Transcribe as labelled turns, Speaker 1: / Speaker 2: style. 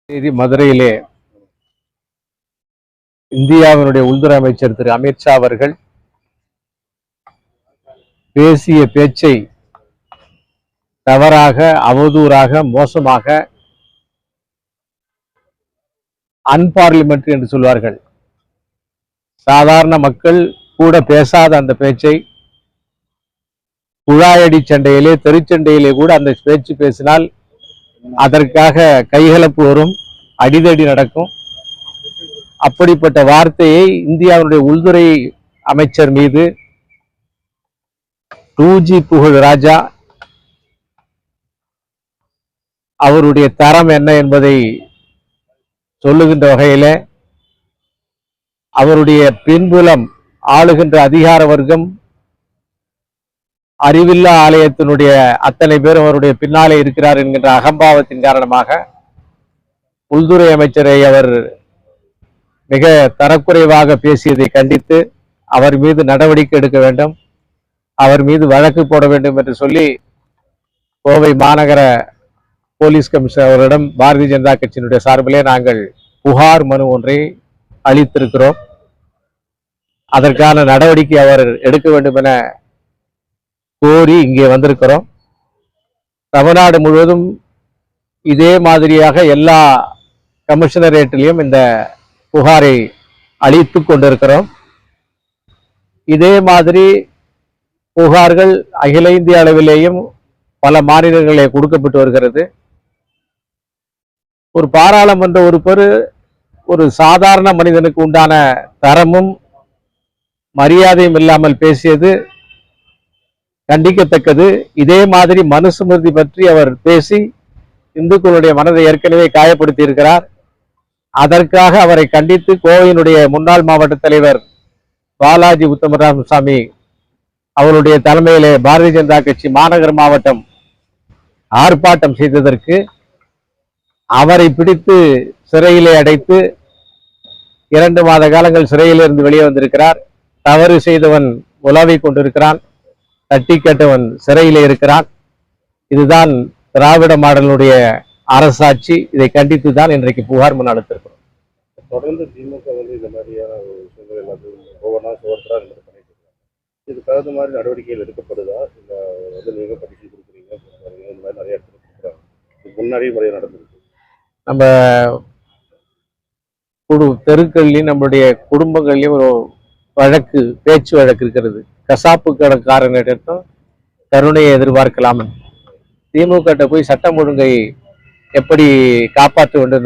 Speaker 1: தேதி மதுரையிலே இந்தியாவினுடைய உள்துறை அமைச்சர் திரு அமித்ஷா அவர்கள் பேசிய பேச்சை தவறாக, அவதூறாக, மோசமாக, அன்பார்லிமெண்ட்ரி என்று சொல்வார்கள். சாதாரண மக்கள் கூட பேசாத அந்த பேச்சை குழாயடி சண்டையிலே, தெருச்சண்டையிலே கூட அந்த பேச்சு பேசினால் அதற்காக கைகலப்பு வரும், அடிதடி நடக்கும். அப்படிப்பட்ட வார்த்தையை இந்தியாவுடைய உள்துறை அமைச்சர் மீது 2G புகழ் ராஜா அவருடைய தரம் என்ன என்பதை சொல்லுகின்ற வகையில அவருடைய பின்புலம் ஆளுகின்ற அதிகார வர்க்கம், அறிவில்லா ஆலயத்தினுடைய அத்தனை பேர் அவருடைய பின்னாலே இருக்கிறார் என்கின்ற அகம்பாவத்தின் காரணமாக உள்துறை அமைச்சரை அவர் மிக தரக்குறைவாக பேசியதை கண்டித்து அவர் மீது நடவடிக்கை எடுக்க வேண்டும், அவர் மீது வழக்கு போட வேண்டும் என்று சொல்லி கோவை மாநகர போலீஸ் கமிஷனர் அவரிடம் பாரதிய ஜனதா கட்சியினுடைய சார்பிலே நாங்கள் புகார் மனு ஒன்றை அளித்திருக்கிறோம். அதற்கான நடவடிக்கை அவர் எடுக்க வேண்டும் என கோரி இங்கே வந்திருக்கிறோம். தமிழ்நாடு முழுவதும் இதே மாதிரியாக எல்லா கமிஷனரேட்டிலையும் இந்த புகாரை அளித்து கொண்டிருக்கிறோம். இதே மாதிரி புகார்கள் அகில இந்திய அளவிலேயும் பல மாநிலங்களிலே கொடுக்கப்பட்டு வருகிறது. ஒரு பாராளுமன்ற உறுப்பினர் ஒரு சாதாரண மனிதனுக்கு உண்டான தரமும் மரியாதையும் இல்லாமல் பேசியது கண்டிக்கத்தக்கது. இதே மாதிரி மனுஸ்மிருதி பற்றி அவர் பேசி இந்துக்களுடைய மனதை ஏற்கனவே காயப்படுத்தி இருக்கிறார். அதற்காக அவரை கண்டித்து கோவையினுடைய முன்னாள் மாவட்ட தலைவர் பாலாஜி உத்தமராமசாமி அவருடைய தலைமையிலே பாரதிய ஜனதா கட்சி மாநகர மாவட்டம் ஆர்ப்பாட்டம் செய்ததற்கு அவரை பிடித்து சிறையிலே அடைத்து 2 மாத காலங்கள் சிறையிலிருந்து வெளியே வந்திருக்கிறார். தவறு செய்தவன் உலாவிக் கொண்டிருக்கிறான், தட்டி கேட்டவன் சிறையிலே இருக்கிறான். இதுதான் திராவிட மாடலுடைய அரசாட்சி. இதை கண்டித்து தான் இன்றைக்கு புகார் மனு அளித்திருக்கிறோம்.
Speaker 2: தொடர்ந்து திமுக இந்த மாதிரியான விஷயங்கள் எல்லாத்தையும் ஒவ்வொன்றா பண்ணிட்டு இருக்காங்க. இது தகுந்த மாதிரி நடவடிக்கைகள் எடுக்கப்படுதா? இல்லை நீங்க படிச்சு கொடுக்குறீங்க, இந்த மாதிரி நிறைய இடத்துல கொடுக்குறாங்க. முன்னாடியே முறையாக நடந்திருக்கு.
Speaker 1: நம்ம தெருக்கள்லையும் நம்மளுடைய குடும்பங்கள்லையும் ஒரு வழக்கு, பேச்சு வழக்கு இருக்கிறது. கசாப்பு கடைக்காரனிடத்தும் கருணையை எதிர்பார்க்கலாம். திமுக போய் சட்டம் ஒழுங்கை எப்படி காப்பாற்ற வேண்டும்